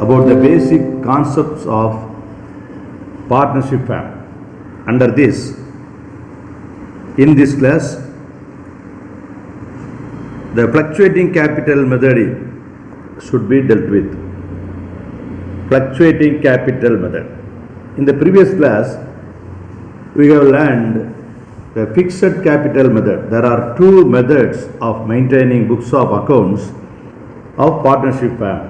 about the basic concepts of partnership firm. Under this, in this class, the fluctuating capital method should be dealt with. Fluctuating capital method. In the previous class, we have learned the fixed capital method. There are two methods of maintaining books of accounts of partnership firm.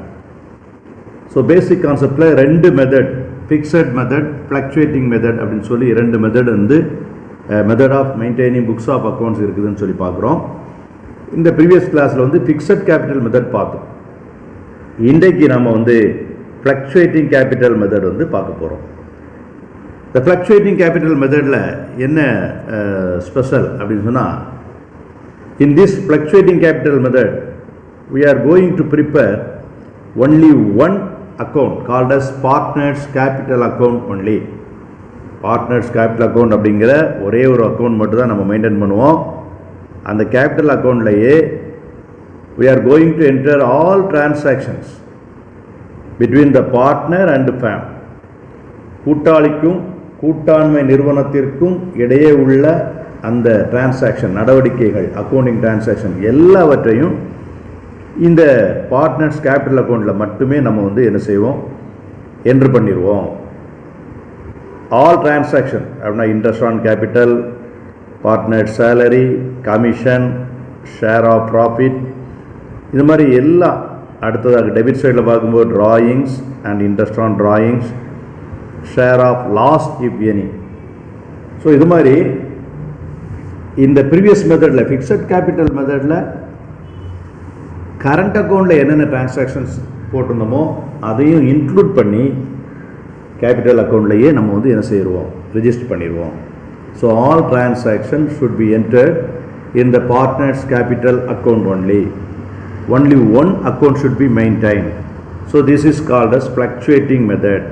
So basic concept la rendu method, fixed method, fluctuating method அப்படினு சொல்லி ரெண்டு method வந்து method of maintaining books of accounts இருக்குதுன்னு சொல்லி பார்க்குறோம். இந்த previous கிளாஸில் வந்து ஃபிக்ஸட் கேபிட்டல் மெத்தட் பார்த்தோம். இன்றைக்கு நம்ம வந்து ஃப்ளக்சுவேட்டிங் கேபிட்டல் மெத்தட் வந்து பார்க்க போகிறோம். இந்த ஃப்ளக்சுவேட்டிங் கேபிட்டல் மெத்தடில் என்ன ஸ்பெஷல் அப்படின்னு சொன்னால், in this fluctuating capital method we are going to prepare only one account called as partners capital account only. Partners capital account அப்படிங்கிற ஒரே ஒரு அக்கௌண்ட் மட்டும் தான் நம்ம மெயின்டைன் பண்ணுவோம். அந்த capital அக்கௌண்ட்லேயே we are going to enter all transactions between the partner and firm. கூட்டாளிக்கும் கூட்டாண்மை நிறுவனத்திற்கும் இடையே உள்ள அந்த டிரான்சாக்ஷன் நடவடிக்கைகள், அக்கௌண்டிங் டிரான்சாக்ஷன் எல்லாவற்றையும் இந்த பார்ட்னர்ஸ் கேபிட்டல் அக்கௌண்ட்டில் மட்டுமே நம்ம வந்து என்ன செய்வோம், என்ட்ரு பண்ணிடுவோம். ஆல் டிரான்சாக்ஷன் அப்படின்னா interest on capital, partner salary, commission, share of profit, இது மாதிரி எல்லாம். அடுத்ததாக டெபிட் சைடில் பார்க்கும்போது drawings and interest on drawings, share of loss if any. So இது மாதிரி இந்த ப்ரீவியஸ் மெத்தடில் ஃபிக்ஸட் கேபிட்டல் மெத்தடில் கரண்ட் அக்கௌண்ட்டில் என்னென்ன டிரான்சாக்ஷன்ஸ் போட்டிருந்தோமோ அதையும் இன்க்ளூட் பண்ணி கேபிட்டல் அக்கௌண்ட்லேயே நம்ம வந்து என்ன செய்வோம், ரிஜிஸ்டர் பண்ணிடுவோம். So all transaction should be entered in the partners capital account only. Only one account should be maintain. So this is called as fluctuating method.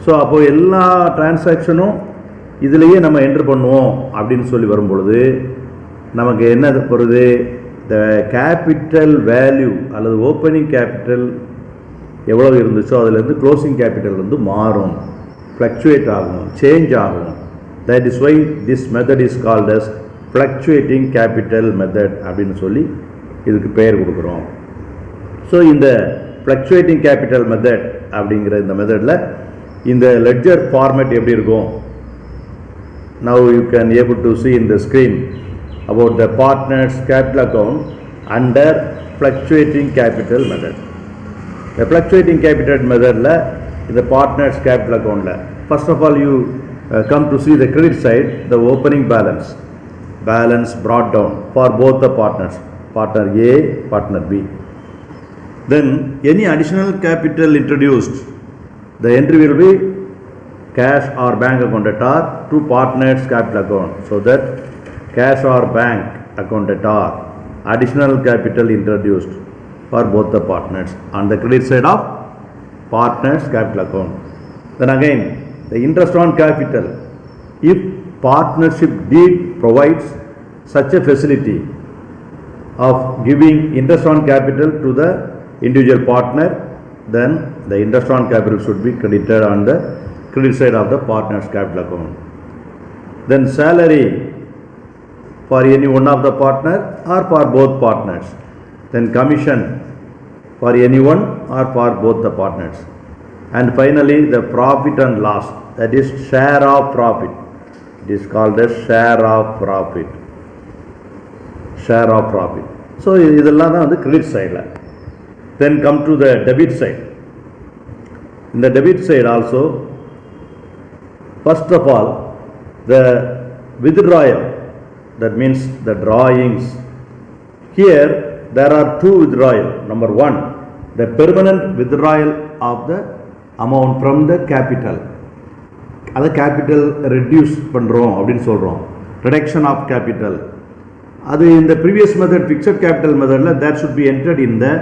So அப்போது எல்லா டிரான்சாக்ஷனும் இதிலேயே நம்ம என்ட்ரு பண்ணுவோம் அப்படின்னு சொல்லி வரும்பொழுது நமக்கு என்ன வருது, த கேபிட்டல் வேல்யூ அல்லது ஓப்பனிங் கேபிட்டல் எவ்வளோ இருந்துச்சோ அதிலேருந்து க்ளோசிங் கேபிட்டல் வந்து மாறும், ஃப்ளக்சுவேட் ஆகும், சேஞ்ச் ஆகும். That is why this method is called as fluctuating capital method அப்படின்னு சொல்லி இதுக்கு பெயர் கொடுக்குறோம். ஸோ இந்த ஃப்ளக்சுவேட்டிங் கேபிட்டல் மெத்தட் அப்படிங்கிற இந்த மெத்தடில் இந்த லெட்ஜர் ஃபார்மேட் எப்படி இருக்கும், now you can able to see in the screen about the partners capital account under fluctuating capital method. The fluctuating capital method la the partners capital account la first of all you come to see the credit side, the opening balance brought down for both the partners, partner A, partner B. Then any additional capital introduced, the entry will be cash or bank account at or to partners capital account, so that cash or bank account at or additional capital introduced for both the partners on the credit side of partners capital account. Then again the interest on capital, if partnership deed provides such a facility of giving interest on capital to the individual partner, then the interest on capital should be credited on the credit side of the partners capital account. Then salary for any one of the partner or for both partners. Then commission for anyone or for both the partners. And finally the profit and loss, that is share of profit. It is called as share of profit. Share of profit. So இதெல்லாம் தான் வந்து credit side la. Then come to the debit side. In the debit side also, first of all the withdrawal, that means the drawings. Here there are two withdrawal. Number one, the permanent withdrawal of the amount from the capital. அதை capital reduce பண்ணுறோம் அப்படின்னு சொல்கிறோம், reduction of capital. அது இந்த previous method fixed capital மெத்தடில் that should be entered in the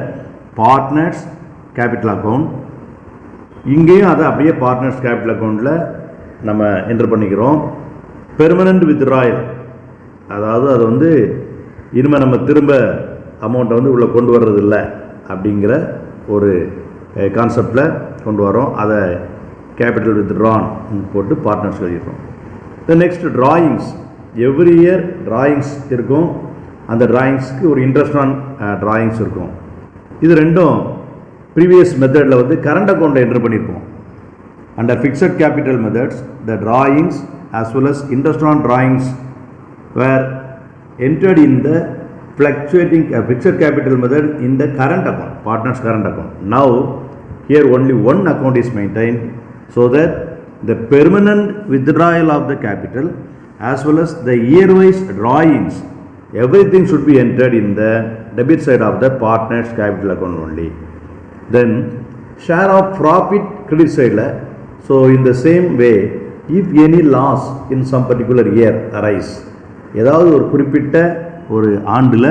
partners capital account. இங்கேயும் அதை அப்படியே பார்ட்னர்ஸ் கேபிட்டல் அக்கௌண்ட்டில் நம்ம என்டர் பண்ணிக்கிறோம். பெர்மனண்ட் வித்ட்ராயல், அதாவது அது வந்து இனிமேல் நம்ம திரும்ப அமௌண்ட்டை வந்து உள்ளே கொண்டு வர்றதில்லை அப்படிங்கிற ஒரு கான்செப்டில் கொண்டு வரோம். அதை கேபிட்டல் வித் ட்ரான் போட்டு பார்ட்னர்ஸ் எழுதிடுறோம். The next drawings. Every year drawings இருக்கும். அந்த ட்ராயிங்ஸ்க்கு ஒரு இன்ட்ரெஸ்ட் ஆன் ட்ராயிங்ஸ் இருக்கும். இது ரெண்டும் ப்ரீவியஸ் மெத்தடில் வந்து கரண்ட் அக்கௌண்ட்டில் என்ட்ரு பண்ணியிருப்போம். Under fixed capital methods the drawings as well as interest on drawings were entered in the fluctuating fixed capital method in the current account, partners current account. Now here only one account is maintained, so that the permanent withdrawal of the capital as well as the year-wise drawings, everything should be entered in the debit side of the partners capital account only. Then share of profit credit side la. So in the same way, if any loss in some particular year arise, ஏதாவது ஒரு குறிப்பிட்ட ஒரு ஆண்டில்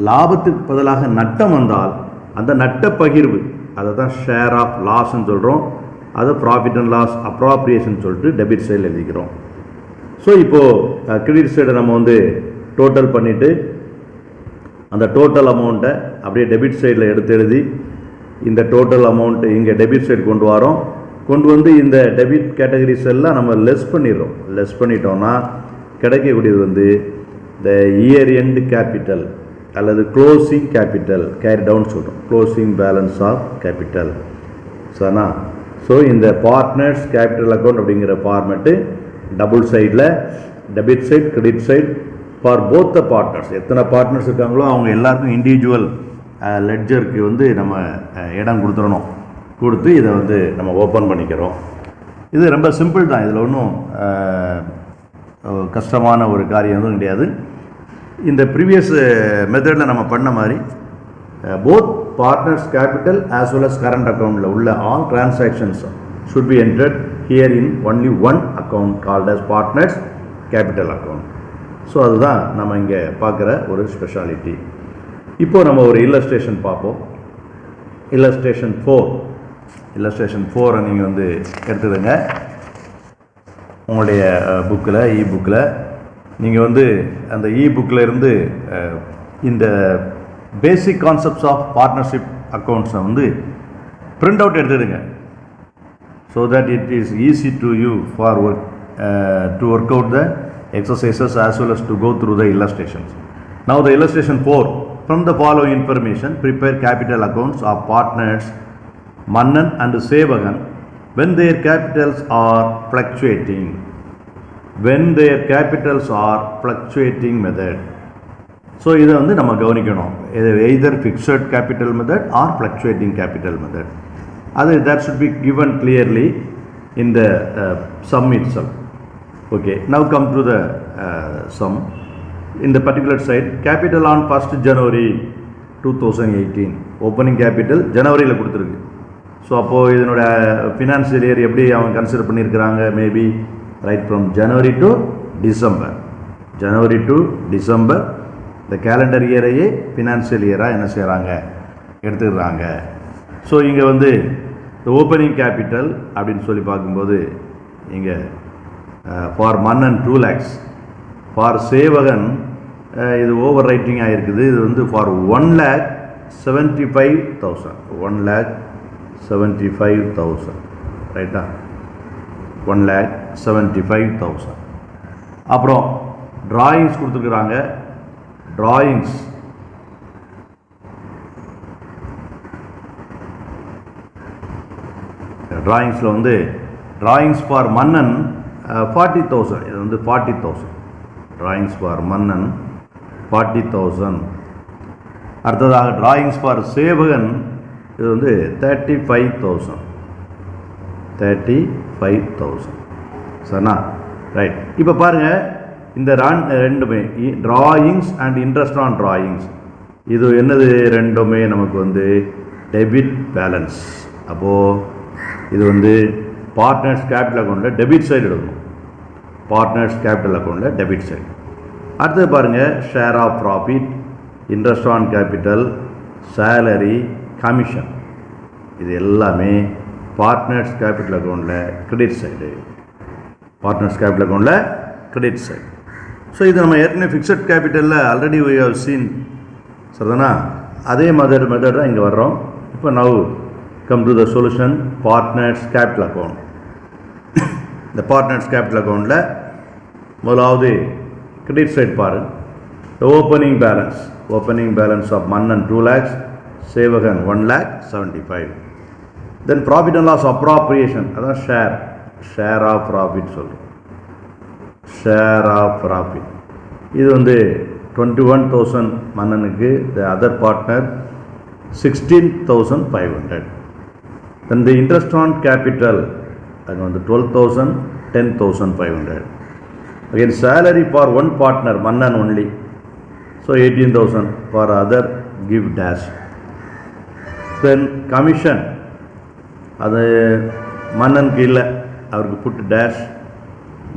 லாபத்துக்கு பதிலாக நட்டம் வந்தால் அந்த நட்ட பகிர்வு, அதை தான் ஷேர் ஆஃப் லாஸ்ன்னு சொல்கிறோம். அதை ப்ராஃபிட் அண்ட் லாஸ் அப்ராப்ரியேஷன் சொல்லிட்டு டெபிட் சைடில் எழுதிக்கிறோம். ஸோ இப்போது கிரெடிட் சைடை நம்ம வந்து டோட்டல் பண்ணிவிட்டு அந்த டோட்டல் அமௌண்ட்டை அப்படியே டெபிட் சைடில் எடுத்து எழுதி இந்த டோட்டல் அமௌண்ட்டு இங்கே டெபிட் சைடு கொண்டு வரோம். கொண்டு வந்து இந்த டெபிட் கேட்டகரிஸ் எல்லாம் நம்ம லெஸ் பண்ணிடுறோம். லெஸ் பண்ணிட்டோம்னா கிடைக்கக்கூடியது வந்து த இயர் எண்ட் கேபிட்டல் அல்லது க்ளோசிங் கேபிட்டல் கேரி டவுன் சொல்கிறோம். Closing balance of capital. சரிண்ணா? ஸோ இந்த பார்ட்னர்ஸ் கேபிட்டல் அக்கௌண்ட் அப்படிங்கிற ஃபார்மெட்டு டபுள் சைடில் debit side credit side for both the partners. எத்தனை பார்ட்னர்ஸ் இருக்காங்களோ அவங்க எல்லாருக்கும் இண்டிவிஜுவல் லெட்ஜருக்கு வந்து நம்ம இடம் கொடுத்துடணும். கொடுத்து இதை வந்து நம்ம ஓப்பன் பண்ணிக்கிறோம். இது ரொம்ப சிம்பிள் தான். இதில் ஒன்றும் கஷ்டமான ஒரு காரியம் எதுவும் கிடையாது. இந்த ப்ரீவியஸ் மெத்தடில் நம்ம பண்ண மாதிரி both partners capital as well as current அக்கௌண்ட்டில் உள்ள all transactions should be entered here in only one account called as partners capital account. So அதுதான் நம்ம இங்கே பார்க்குற ஒரு ஸ்பெஷாலிட்டி. இப்போது நம்ம ஒரு இல்லஸ்ட்ரேஷன் பார்ப்போம். இல்லஸ்ட்ரேஷன் 4. இல்லஸ்ட்ரேஷன் 4 நீங்கள் வந்து எடுத்துடுங்க. உங்களுடைய புக்கில் புக்கில் நீங்கள் வந்து அந்த புக்கில் இருந்து இந்த பேசிக் கான்செப்ட்ஸ் ஆஃப் பார்ட்னர்ஷிப் அக்கௌண்ட்ஸை வந்து பிரிண்ட் அவுட் எடுத்துடுங்க. So that it is easy to you for work to work out the exercises as well as to go through the illustrations. Now the illustration 4. From the following information, prepare capital accounts of partners Mannan and Sevagan when their capitals are fluctuating. When their capitals are fluctuating method. So இதை வந்து நம்ம கவனிக்கணும். Either fixed capital method or fluctuating capital method. That should be given clearly in the sum itself. Okay, now come to the sum. In the particular side, capital on 1st January 2018. Opening capital ஜனவரியில் கொடுத்துருக்கு. So அப்போது இதனோட financial year எப்படி அவங்க consider பண்ணியிருக்கிறாங்க? Maybe right from January to December. January to December இந்த calendar இயரையே financial இயராக என்ன செய்கிறாங்க? எடுத்துக்கிறாங்க. ஸோ இங்கே வந்து இந்த ஓப்பனிங் கேபிட்டல் அப்படின்னு சொல்லி பார்க்கும்போது இங்கே ஃபார் மன்னன் 2 lakhs, ஃபார் சேவகன் இது ஓவர் ரைட்டிங் ஆகிருக்குது. இது வந்து ஃபார் 1,75,000. 1,75,000 ரைட்டா? 1,75,000. அப்புறம் ட்ராயிங்ஸ் கொடுத்துருக்குறாங்க. ட்ராயிங்ஸில் வந்து ட்ராயிங்ஸ் ஃபார் மன்னன் 40,000. இது வந்து 40,000. ட்ராயிங்ஸ் ஃபார் மன்னன் 40,000. அடுத்ததாக ட்ராயிங்ஸ் ஃபார் சேவகன் இது வந்து 35,000. 35,000. சரிண்ணா? ரைட். இப்போ பாருங்கள், இந்த ரெண்டுமே drawings and interest on drawings இது என்னது? ரெண்டுமே நமக்கு வந்து டெபிட் பேலன்ஸ். அப்போது இது வந்து பார்ட்னர்ஸ் கேபிட்டல் அக்கௌண்ட்டில் டெபிட் சைடு எடுக்கணும். பார்ட்னர்ஸ் கேபிட்டல் அக்கௌண்ட்டில் டெபிட் சைடு. அடுத்தது பாருங்கள், share of profit, interest on capital, salary, commission இது எல்லாமே பார்ட்னர்ஸ் கேபிட்டல் அக்கௌண்ட்டில் கிரெடிட் சைடு. பார்ட்னர்ஸ் கேபிட்டல் அக்கௌண்ட்டில் கிரெடிட் சைடு. ஸோ இது நம்ம ஏற்கனவே ஃபிக்ஸட் கேபிட்டலில் ஆல்ரெடி வி ஹவ் சீன். சரிதானா? அதே மெத்தட் தான் இங்கே வர்றோம். இப்போ now come to the solution, partners capital account. The partners capital account la முதலாவது credit side பாரு. The opening balance of Mannan 2 lakhs, Sevagan 1,75,000. Then profit and loss appropriation, அதான் share of profit சொல்றோம். Share of profit. இது வந்து 21,000 மன்னனுக்கு, the other partner 16,500. Then the interest on capital, அது வந்து 12,000, 10,500. Again salary for one partner, Mannan only, so 18,000. For other, give dash. Then commission, அது மன்னனுக்கு இல்லை, அவருக்கு put dash.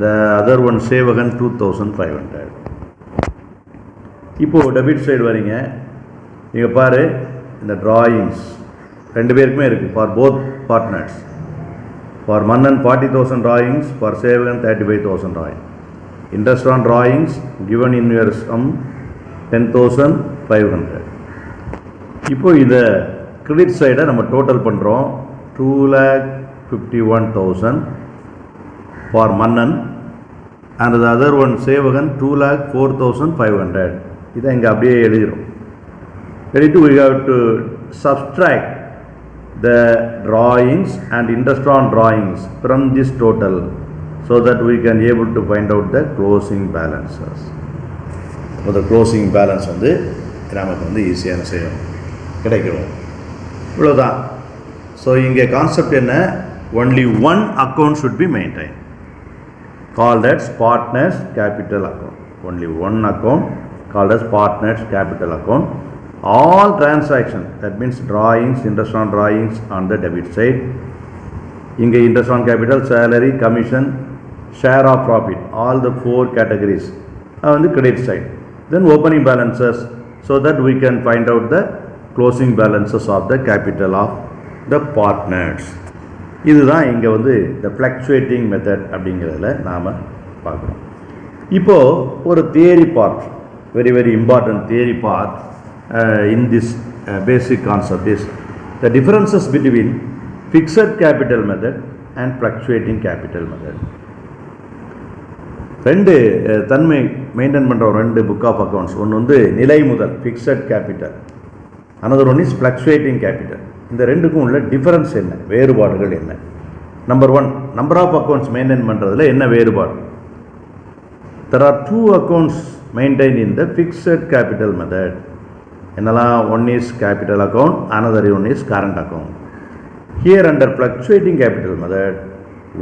The other one Sevagan 2,500. இப்போது டெபிட் சைடு வரீங்க, நீங்கள் பாரு இந்த drawings ரெண்டு பேருக்குமே இருக்குது, ஃபார் போத் பார்ட்னர்ஸ். ஃபார் மன்னன் 40,000 drawings, for Sevagan 35,000 drawings. Interest on drawings given in your sum 10,500. இப்போ இதை கிரெடிட் சைடை நம்ம டோட்டல் பண்ணுறோம். 2,51,000 for Mannan and the other one Sevagan 2,04,500. இதை இங்கே அப்படியே எழுதிடும். எழுதிட்டு we have to subtract the drawings and interest on drawings from this total so that we can able to find out the closing balances. So the closing balance வந்து நமக்கு வந்து ஈஸியான செய்யும் கிடைக்கும். இவ்வளோதான். ஸோ இங்கே கான்செப்ட் என்ன? only one account should be maintained, called as partners capital account. Only one account called as partners capital account. All transactions, that means drawings, interest on drawings on the debit side. இங்கே interest on capital, salary, commission, share of profit, all the four categories on the credit side. Then opening balances, so that we can find out the closing balances of the capital of the partners. இதுதான் இங்கே வந்து the fluctuating method அப்படிங்கிறதுல நாம் பார்க்குறோம். இப்போது ஒரு theory part, very very important theory part in this basic concept is the differences between fixed capital method and fluctuating capital method. ரெண்டு தன்மை மெயின்டைன் பண்ணுற ரெண்டு புக் ஆஃப் அக்கௌண்ட்ஸ். ஒன்று வந்து நிலை முதல் fixed capital, another one is fluctuating capital. இந்த ரெண்டுக்கும் உள்ள டிஃபரன்ஸ் என்ன, வேறுபாடுகள் என்ன? Number one, number of accounts maintain பண்ணுறதுல என்ன வேறுபாடு? there are two accounts maintained in the fixed capital method. என்னெல்லாம்? one is capital account, another one is current account. Here under fluctuating capital method,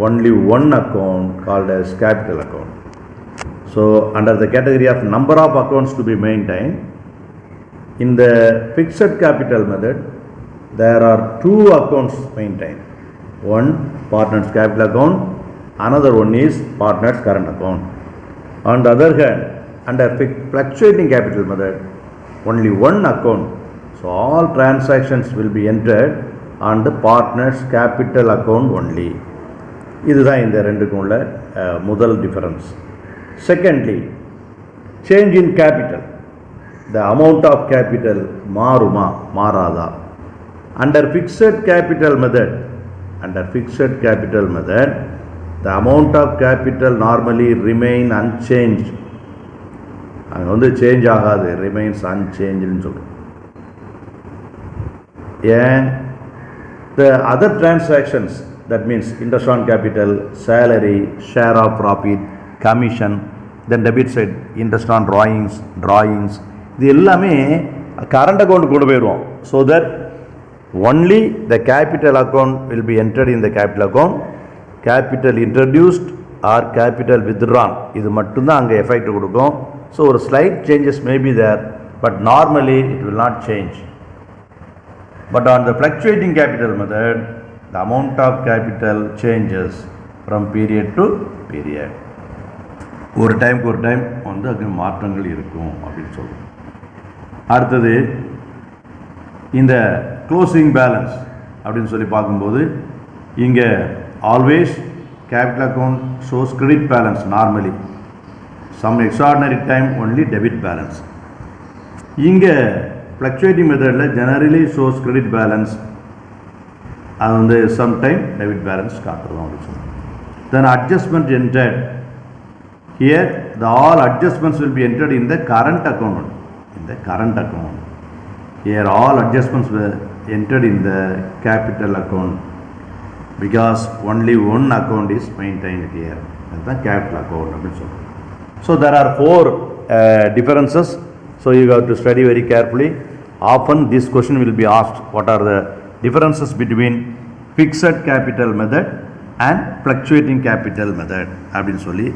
only one account called as capital account. So under the category of number of accounts to be maintained, in the fixed capital method there are two accounts maintained. One partners capital account, another one is partners current account. On the other hand, under fluctuating capital method, only one account, so all transactions will be entered on the partners capital account only. இதுதான் இந்த ரெண்டுக்கும் உள்ள முதல் difference. Secondly, change in capital, the amount of capital மாறுமா மாறாதா? Under fixed capital method, the amount of capital normally remain unchanged. அங்கே வந்து change ஆகாது, ரிமைன்ஸ் அன்சேஞ்சுன்னு சொல்லுவோம். ஏன்? the other transactions, that means interest on capital, salary, share of profit, commission, then debit side interest on drawings, இது எல்லாமே current account கொண்டு போயிடுவோம். so that only the capital account will be entered in the capital account. capital introduced or capital withdrawn, இது மட்டும்தான் அங்கே effect கொடுக்கும். So ஒரு slide changes may be there, but normally it will not change. But on the fluctuating capital method, the amount of capital changes from period to period. ஒரு time வந்து அது மாற்றங்கள் இருக்கும் அப்படின்னு சொல்லுவோம். அடுத்தது இந்த க்ளோசிங் பேலன்ஸ் அப்படின்னு சொல்லி பார்க்கும்போது, இங்கே always capital account shows credit balance normally, some extraordinary time only debit balance. இங்கே fluctuating method generally shows credit balance அது வந்து சம்டைம் டெபிட் பேலன்ஸ் காட்டுறோம் அப்படின்னு சொல்லுவோம். Then adjustment entered here the all adjustments will be entered in the current account. in the current account. Here all adjustments were entered in the capital account because only one account is maintained here. That's the capital account. So there are four differences. So you have to study very carefully. Often this question will be asked, what are the differences between fixed capital method and fluctuating capital method அப்படின்னு சொல்லி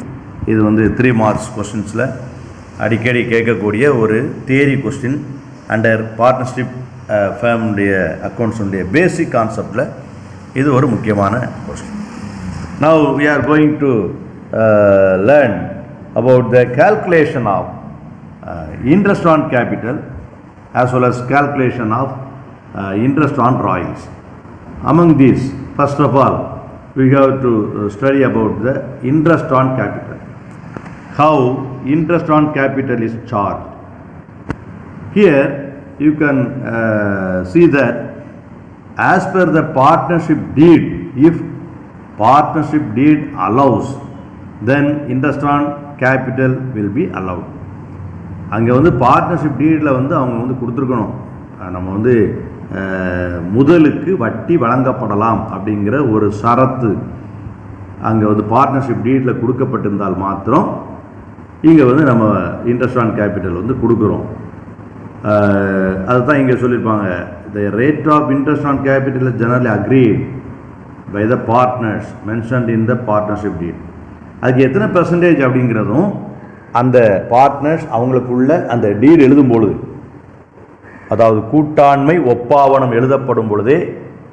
இது வந்து 3 marks கொஸ்டின்ஸில் அடிக்கடி கேட்கக்கூடிய ஒரு theory question under partnership ஃபேமுடைய அக்கௌண்ட்ஸுடைய பேசிக் கான்செப்டில் இது ஒரு முக்கியமான question. Now we are going to learn about the calculation of interest on capital as well as calculation of interest on drawings. Among these, first of all, we have to study about the interest on capital. How interest on capital is charged. Here you can see that as per the partnership deed, if partnership deed allows, then interest on capital will be allowed. அங்கே வந்து partnership டீடில் வந்து அவங்க வந்து கொடுத்துருக்கணும், நம்ம வந்து முதலுக்கு வட்டி வழங்கப்படலாம் அப்படிங்கிற ஒரு ஷரத்து அங்கே வந்து பார்ட்னர்ஷிப் டீடில் கொடுக்கப்பட்டிருந்தால் மாத்திரம் இங்கே வந்து நம்ம இன்ட்ரெஸ்ட் ஆன் கேபிட்டல் வந்து கொடுக்குறோம். அதுதான் இங்கே சொல்லியிருப்பாங்க, the rate of interest on capital is generally agreed by the partners mentioned in the partnership deed. அதுக்கு எத்தனை பெர்சன்டேஜ் அப்படிங்கிறதும் அந்த பார்ட்னர்ஸ் அவங்களுக்குள்ள அந்த டீட் எழுதும் பொழுது, அதாவது கூட்டாண்மை ஒப்பாவனம் எழுதப்படும் பொழுதே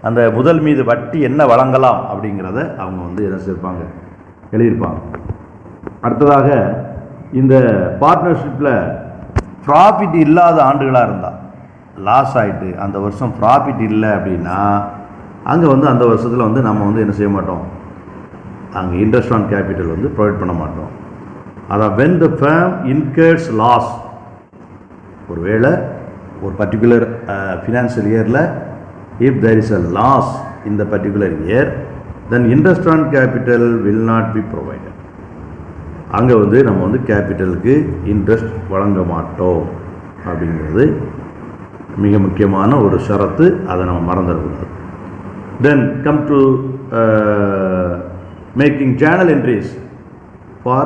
அந்த முதல் மீது வட்டி என்ன வழங்கலாம் அப்படிங்கிறத அவங்க வந்து என்ன செய்வாங்க, எழுதியிருப்பாங்க. அடுத்ததாக இந்த பார்ட்னர்ஷிப்பில் ப்ராஃபிட் இல்லாத ஆண்டுகளாக இருந்தால், லாஸ் ஆகிட்டு அந்த வருஷம் ப்ராஃபிட் இல்லை அப்படின்னா அங்கே வந்து அந்த வருஷத்தில் வந்து நம்ம வந்து என்ன செய்ய மாட்டோம், அங்கே இன்ட்ரெஸ்ட் ஆன் கேபிட்டல் வந்து ப்ரொவைட் பண்ண மாட்டோம். அதான் when the firm incurs loss, ஒருவேளை ஒரு பர்டிகுலர் ஃபினான்ஷியல் இயரில் if there is a loss in the particular year, then interest on capital will not be provided. அங்கே வந்து நம்ம வந்து கேபிட்டலுக்கு இன்ட்ரெஸ்ட் வழங்க மாட்டோம் அப்படிங்கிறது மிக முக்கியமான ஒரு ஷரத்து, அதை நம்ம மறந்துடக்கூடாது. Then come to making journal entries for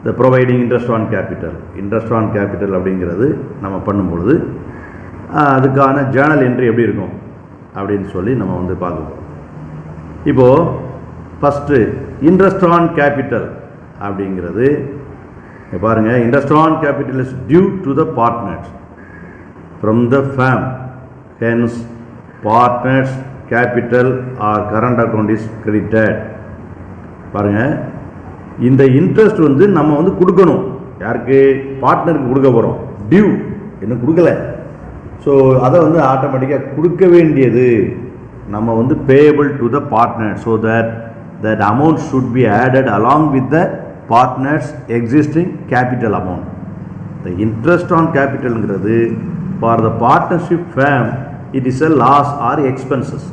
the providing interest on capital. interest on capital அப்படிங்கிறது நம்ம பண்ணும்பொழுது அதுக்கான ஜேர்னல் என்ட்ரி எப்படி இருக்கும் அப்படின்னு சொல்லி நம்ம வந்து பார்க்க போகிறோம். இப்போது ஃபஸ்ட்டு இன்ட்ரெஸ்ட் ஆன் கேபிட்டல் அப்படிங்கிறது பாருங்கள், interest on capital is due to the partners from the firm, hence partners capital or current account is credited. பாருங்கள், இந்த இன்ட்ரெஸ்ட் வந்து நம்ம வந்து கொடுக்கணும், யாருக்கு, பார்ட்னருக்கு கொடுக்க போகிறோம். டியூ இன்னும் கொடுக்கல, ஸோ அதை வந்து ஆட்டோமேட்டிக்காக கொடுக்க வேண்டியது நம்ம வந்து payable to the partner, so that amount should be added along with the partners existing capital amount. The interest on கேபிட்டல்ங்கிறது for the partnership firm it is a loss or expenses.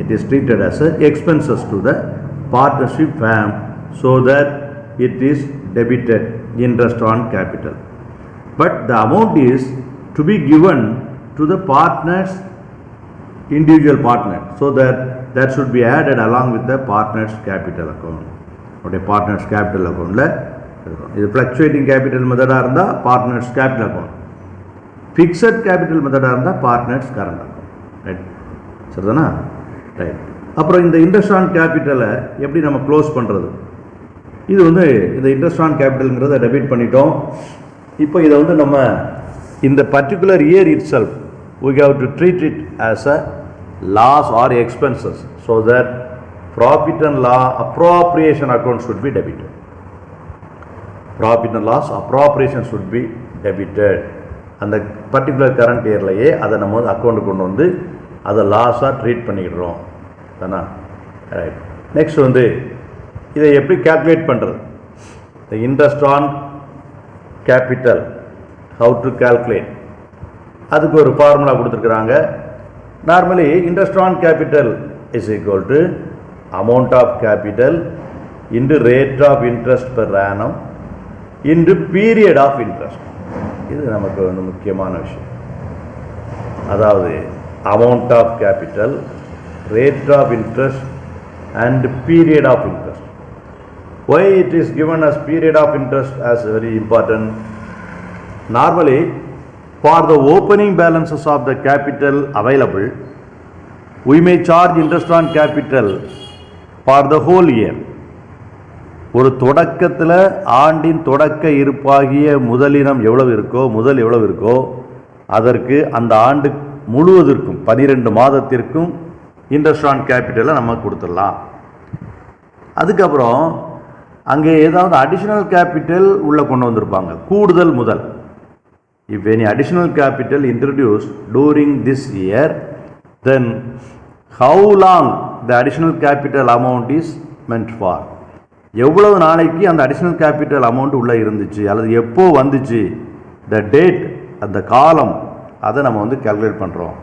It is treated as a expenses to the partnership firm, so that it is debited interest on capital, but the amount is to be given to the partners, individual partner, so that should be added along with the partners capital account. Okay, partners capital account la idu fluctuating capital method ah irundha partners capital account, fixed capital method ah irundha partners current account, right? சரிதானா? Right. அப்புறம் இந்த interest on கேபிட்டலை எப்படி நம்ம close பண்ணுறது? இது வந்து இந்த interest on கேபிட்டலுங்கிறத debit பண்ணிட்டோம். இப்போ இதை வந்து நம்ம இந்த particular year it self we have to treat it as a loss or expenses, so that profit and loss appropriation account should be debited. Profit and loss appropriation should be debited. அந்த particular current இயர்லையே அதை நம்ம வந்து account கொண்டு வந்து அதை லாஸாக treat பண்ணிக்கிடுறோம் தானா? Right. Next வந்து இதை எப்படி கேல்குலேட் பண்ணுறது? த interest on capital, how to calculate, அதுக்கு ஒரு ஃபார்முலா கொடுத்துருக்குறாங்க. Normally, interest on capital is equal to amount of capital into rate of interest per annum into period of interest. இது நமக்கு வந்து முக்கியமான விஷயம். அதாவது amount of capital, rate of interest and period of interest. Why it is given as period of interest as very important? Normally, for the opening balances of the capital available, we may charge interest on capital for the whole year. ஒரு தொடக்கத்தில் ஆண்டின் தொடக்க இருப்பாகிய முதலினம் எவ்வளவு இருக்கோ, முதல் எவ்வளவு இருக்கோ, அதற்கு அந்த ஆண்டு முழுவதற்கும் 12 மாதத்திற்கும் இன்ட்ரெஸ்ட் ஆன் கேபிட்டலை நம்ம கொடுத்துடலாம். அதுக்கப்புறம் அங்கே ஏதாவது அடிஷ்னல் கேபிட்டல் உள்ளே கொண்டு வந்திருப்பாங்க, கூடுதல் முதல். If any additional capital introduced during this year, then how long the additional capital amount is meant for? எவ்வளவு நாளைக்கு அந்த அடிஷ்னல் கேபிட்டல் அமௌண்ட் உள்ளே இருந்துச்சு அல்லது எப்போ வந்துச்சு, த டேட், அந்த காலம், அதை நம்ம வந்து கால்குலேட் பண்ணுறோம்.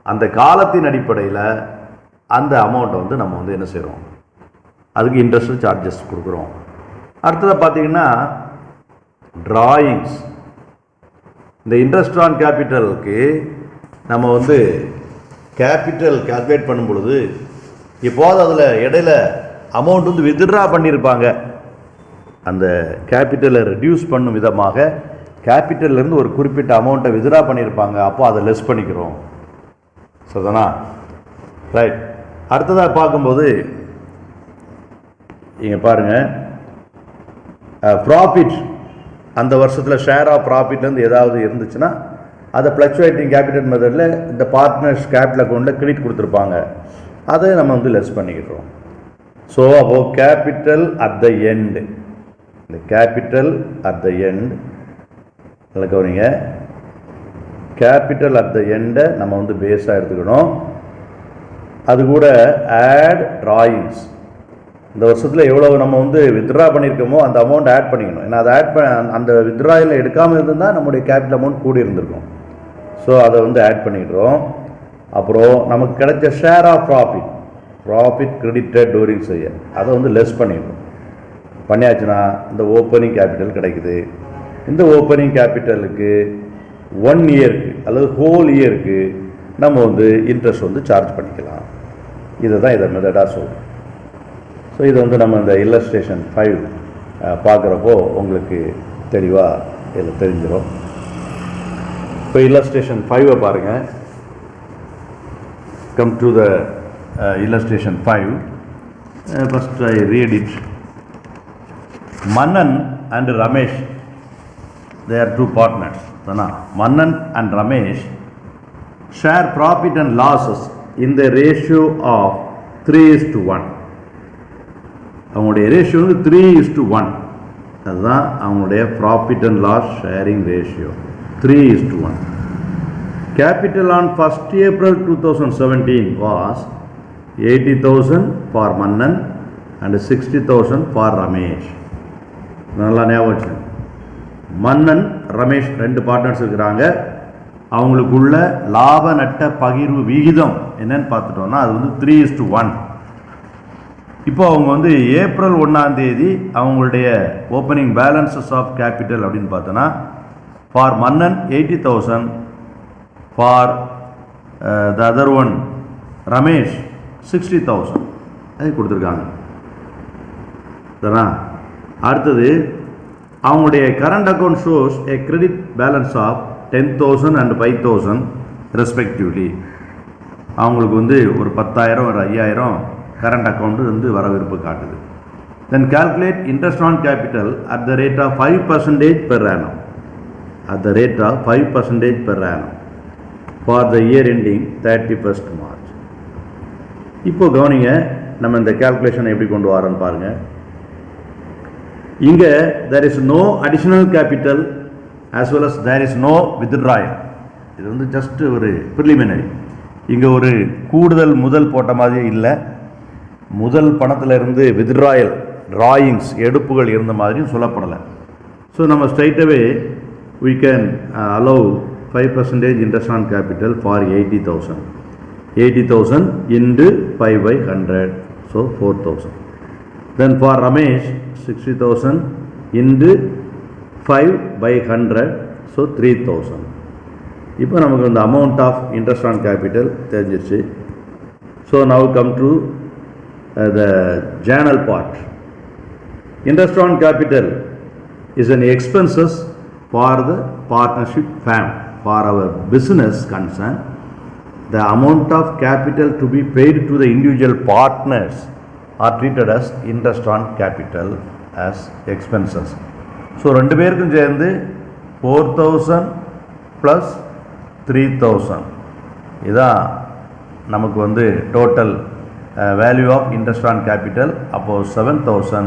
அந்த காலத்தின் அடிப்படையில் அந்த அமௌண்ட்டை வந்து நம்ம வந்து என்ன செய்கிறோம், அதுக்கு இன்ட்ரெஸ்ட் சார்ஜஸ் கொடுக்குறோம். அடுத்ததாக பார்த்தீங்கன்னா டிராயிங்ஸ். இந்த இன்ட்ரெஸ்ட் ஆன் கேபிட்டலுக்கு நம்ம வந்து கேபிட்டல் கால்குலேட் பண்ணும் பொழுது இப்போது அதில் இடையில அமௌண்ட் வந்து வித்ட்ரா பண்ணியிருப்பாங்க. அந்த கேபிட்டலை ரெடியூஸ் பண்ணும் விதமாக கேபிட்டல்லேருந்து ஒரு குறிப்பிட்ட அமௌண்ட்டை வித்ட்ரா பண்ணியிருப்பாங்க. அப்போ அதை லெஸ் பண்ணிக்கிறோம். சரிதானா? ரைட். அடுத்ததாக பார்க்கும்போது இங்கே பாருங்கள், ப்ராஃபிட், அந்த வருஷத்தில் ஷேர் ஆஃப் ப்ராஃபிட்லேருந்து ஏதாவது இருந்துச்சுன்னா அதை ஃப்ளக்சுவேட்டிங் கேபிட்டல் மெத்தடில் இந்த பார்ட்னர்ஸ் கேபிட்டல் அக்கௌண்ட்டில் கிரெடிட் கொடுத்துருப்பாங்க, அதை நம்ம வந்து லெஸ் பண்ணிக்கிறோம். ஸோ அப்போது கேபிட்டல் அட் த எண்ட், இந்த கேபிட்டல் அட் த எண்ட் அதில் கவனிங்க, கேபிட்டல் அட் த எண்டை நம்ம வந்து பேஸாக எடுத்துக்கணும். அது கூட ஆட் டிராயிங்ஸ், இந்த வருஷத்தில் எவ்வளோ நம்ம வந்து வித்ட்ரா பண்ணியிருக்கோமோ அந்த அமௌண்ட் ஆட் பண்ணிக்கணும். ஏன்னா அதை ஆட் அந்த வித்ட்ராயில் எடுக்காமல் இருந்தால் நம்முடைய கேபிட்டல் அமௌண்ட் கூடி இருந்திருக்கும். ஸோ அதை வந்து ஆட் பண்ணிடுறோம். அப்புறம் நமக்கு கிடைச்ச share of profit credited during செய்ய அதை வந்து லெஸ் பண்ணிடணும். பண்ணியாச்சுன்னா இந்த ஓப்பனிங் கேபிட்டல் கிடைக்குது. இந்த ஓப்பனிங் கேபிட்டலுக்கு 1 இயருக்கு அல்லது ஹோல் இயருக்கு நம்ம வந்து இன்ட்ரெஸ்ட் வந்து சார்ஜ் பண்ணிக்கலாம். இதை தான் இதை மெத்தடாக சொல்கிறோம். ஸோ இது வந்து நம்ம இந்த இல்லஸ்ட்ரேஷன் 5 பார்க்குறப்போ உங்களுக்கு தெளிவாக இதில் தெரிஞ்சிடும். இப்போ இல்லஸ்ட்ரேஷன் 5 பாருங்கள். Come to the illustration 5. First I read it. Mannan and Ramesh, they are two partners. Mannan and Ramesh share profit and losses in the ratio of 3:1. அவங்களுடைய ரேஷியோ வந்து 3:1. அதுதான் அவங்களுடைய profit and loss sharing ratio 3:1. Capital on 1st April 2017 was 80,000 for Mannan and 60,000 for Ramesh. நல்லா ஞாபகம் வச்சுங்க. மன்னன், Ramesh 2 partners இருக்கிறாங்க. அவங்களுக்குள்ள லாப நட்ட பகிர்வு விகிதம் என்னன்னு பார்த்துட்டோம்னா அது வந்து 3:1. இப்போ அவங்க வந்து ஏப்ரல் 1ஆம் தேதி அவங்களுடைய ஓப்பனிங் பேலன்சஸ் ஆஃப் கேபிட்டல் அப்படின்னு பார்த்தோன்னா for Mannan 80,000, for the other one Ramesh 60,000 அது கொடுத்துருக்காங்க. சரிண்ணா? அடுத்தது அவங்களுடைய current account shows a credit balance of 10,000 and 5,000 respectively. அவங்களுக்கு வந்து ஒரு 10,000 ஒரு 5,000 கரண்ட் அக்கௌண்ட்டு வந்து வரவிருப்பு காட்டுது. Then calculate interest on capital at the rate of 5% per annum, at the rate of 5% per annum for the year ending 31st March. இப்போ கவனிங்க, நம்ம இந்த கால்குலேஷன் எப்படி கொண்டு வரோன்னு பாருங்க. இங்கே there is no additional capital as well as there is no withdrawal. இது வந்து ஜஸ்ட் ஒரு ப்ரிலிமினரி. இங்கே ஒரு கூடுதல் முதல் போட்ட மாதிரியே இல்லை, முதல் பணத்திலிருந்து வித்ட்ராயல் டிராயிங்ஸ் எடுப்புகள் இருந்த மாதிரியும் சொல்லப்படலை. ஸோ நம்ம ஸ்ட்ரைட்டாகவே we can allow 5% interest on capital for 80,000. 80,000 into 5 by 100, so 4,000. Then for Ramesh, 60,000 into 5 by 100, so 3,000. இப்போ நமக்கு இந்த amount of interest on capital தெரிஞ்சிருச்சு. So now come to the journal part. Interest on capital is an expenses for the partnership firm. For our business concern, the amount of capital to be paid to the individual partners are treated as interest on capital as expenses. So ரெண்டு பேருக்கும் சேர்ந்து 4,000 plus 3,000 இதான் நமக்கு வந்து total value of interest on capital. அப்போது 7,000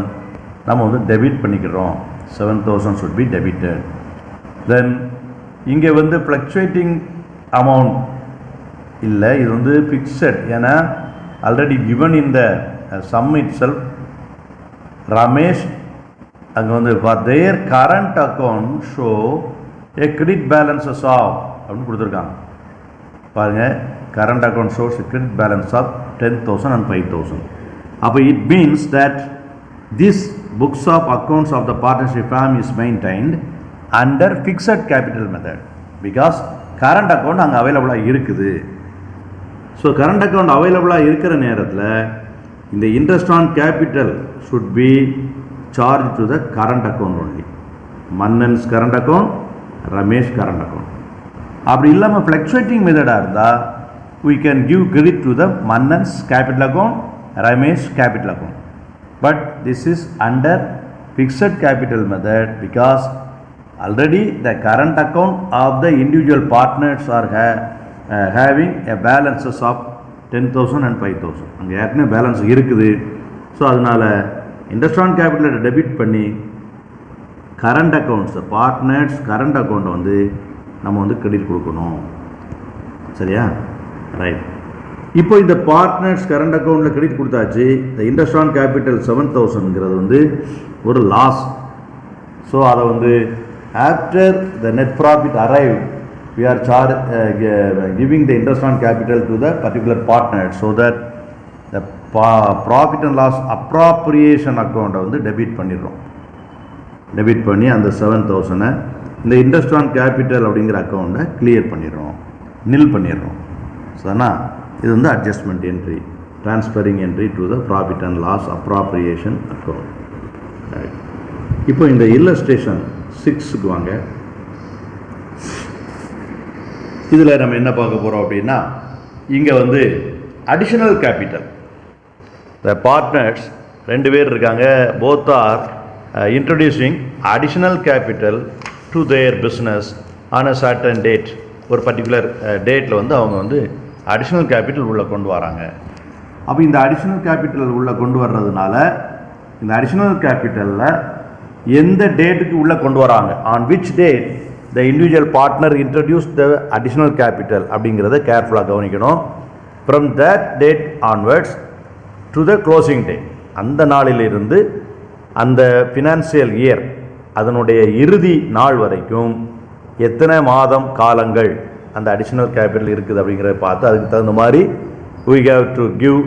நம்ம வந்து debit பண்ணிக்கிறோம். 7,000 should be debited. Then இங்கே வந்து ஃப்ளக்சுவேட்டிங் அமௌண்ட் இல்லை, இது வந்து ஃபிக்ஸட். ஏன்னா ஆல்ரெடி கிவன் இந்த சம் இட் செல்ஃப் ரமேஷ் அங்கே வந்து for their current account show a credit balances of அப்படின்னு கொடுத்துருக்காங்க பாருங்கள். Current account shows credit balance of 10,000 and 5,000. அப்போ it means that this books of accounts of the partnership firm is maintained under fixed capital method because current account அங்கே அவைலபிளாக இருக்குது. So current account அவைலபிளாக இருக்கிற நேரத்தில் இந்த interest on capital should be charge to the current account only. மன்னன்ஸ் current account, Ramesh current account. அப்படி இல்லாமல் ஃப்ளக்சுவேட்டிங் மெத்தடாக இருந்தால் we can give credit to the Mannan's capital account, Ramesh capital account. But this is under fixed capital method because already the current account of the individual partners are having a balances of 10,000 and 5,000. அங்கே ஏற்கனவே balance இருக்குது. So அதனால் interest on கேபிட்டலை debit பண்ணி current accounts partners current அக்கௌண்ட்டை வந்து நம்ம வந்து credit கொடுக்கணும். சரியா? ரைட். இப்போ இந்த பார்ட்னர்ஸ் கரண்ட் அக்கௌண்ட்டில் கிரெடிட் கொடுத்தாச்சு. இந்த இன்ட்ரெஸ்ட் ஆன் கேபிட்டல் 7,000ங்கிறது வந்து ஒரு லாஸ். ஸோ அதை வந்து after the net profit arrive we are giving the interest on capital to the particular partner so that the profit and loss appropriation account வந்து debit பண்ணிடுறோம். Debit பண்ணி அந்த 7,000 இந்த interest on capital அப்படிங்கிற அக்கௌண்ட்டை clear பண்ணிடுறோம், நில் பண்ணிடுறோம். ஸோ ஆனால் இது வந்து adjustment entry, transferring entry to the profit and loss appropriation account. இப்போ இந்த இல்லஸ்ட்ரேஷன் 6க்கு வாங்க. இதில் நம்ம என்ன பார்க்க போகிறோம் அப்படின்னா, இங்கே வந்து அடிஷனல் கேபிட்டல் த பார்ட்னர்ஸ் ரெண்டு பேர் இருக்காங்க. Both are introducing additional capital to their business on a certain date. ஒரு பர்டிகுலர் டேட்டில் வந்து அவங்க வந்து அடிஷ்னல் கேபிட்டல் உள்ளே கொண்டு வராங்க. அப்போ இந்த அடிஷ்னல் கேபிட்டல் உள்ளே கொண்டு வர்றதுனால இந்த அடிஷ்னல் கேபிட்டலில் எந்த டேட்டுக்கு உள்ளே கொண்டு வராங்க, on which date the individual partner introduce the additional capital அப்படிங்கிறத கேர்ஃபுல்லாக கவனிக்கணும். From that date onwards to the closing day, அந்த நாளிலிருந்து அந்த ஃபினான்சியல் இயர் அதனுடைய இறுதி நாள் வரைக்கும் எத்தனை மாதம் காலங்கள் அந்த அடிஷ்னல் கேபிட்டல் இருக்குது அப்படிங்கிறத பார்த்து அதுக்கு தகுந்த மாதிரி we have to give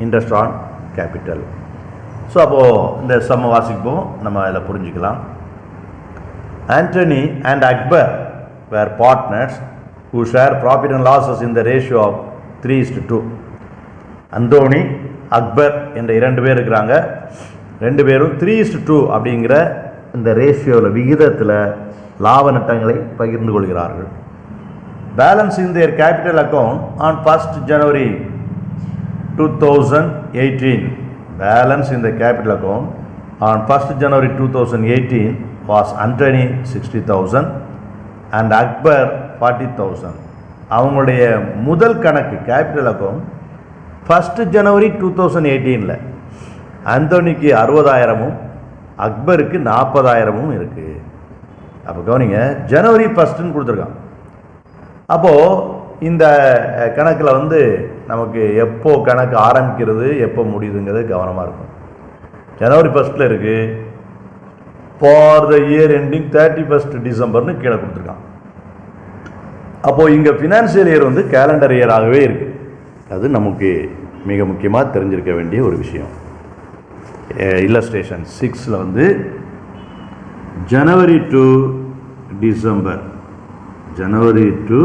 interest on capital. So அப்போது இந்த சம்ம வாசிப்போம், நம்ம அதில் புரிஞ்சுக்கலாம். Antony and Akbar were partners who share profit and losses in the ratio of 3:2. Anthony Akbar என்ற இரண்டு பேர் இருக்கிறாங்க. ரெண்டு பேரும் 3:2 அப்படிங்கிற இந்த ரேஷியோவில் விகிதத்தில் லாப நட்டங்களை பகிர்ந்து கொள்கிறார்கள். Balance in their capital account on 1st January 2018. Balance in the capital account on 1st January 2018 was Antony 60,000 and Akbar 40,000. அவங்களுடைய முதல் கணக்கு கேபிட்டல் அக்கௌண்ட் 1st January 2018 அந்தோனிக்கு 60,000 அக்பருக்கு 40,000 இருக்குது. அப்போ கவனிங்க, ஜனவரி 1 கொடுத்துருக்கான். அப்போது இந்த கணக்கில் வந்து நமக்கு எப்போ கணக்கு ஆரம்பிக்கிறது எப்போ முடியுதுங்கிறது கவனமாக இருக்கும். ஜனவரி 1 இருக்குது, for the year ending 31st December கீழே கொடுத்துருக்கான். அப்போது இங்கே ஃபினான்சியல் இயர் வந்து கேலண்டர் இயராகவே இருக்குது. அது நமக்கு மிக முக்கியமாக தெரிஞ்சிருக்க வேண்டிய ஒரு விஷயம். இல்லஸ்ட்ரேஷன் 6ல் வந்து January to December, January to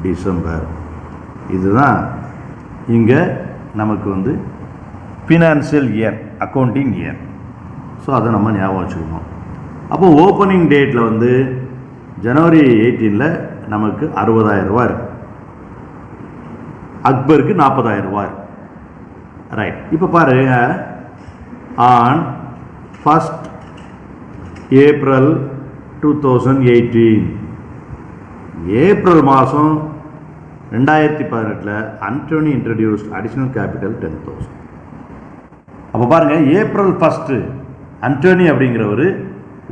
December இதுதான் இங்கே நமக்கு வந்து financial year, accounting year. So அதை நம்ம ஞாபகம் வச்சுக்கணும். அப்போ ஓப்பனிங் டேட்டில் வந்து ஜனவரி 18 நமக்கு 60,000 ரூபா இருக்குது, அக்பருக்கு 40,000 ரூபா இருக்குது. ரைட். இப்போ பாருங்க, ஆன் 1st April 2018, ஏப்ரல் மாதம் 2018 அண்டோனி இன்ட்ரடியூஸ்ட் அடிஷ்னல் கேபிட்டல் 10,000. அப்போ பாருங்கள், ஏப்ரல் 1 அண்டோனி அப்படிங்கிறவர்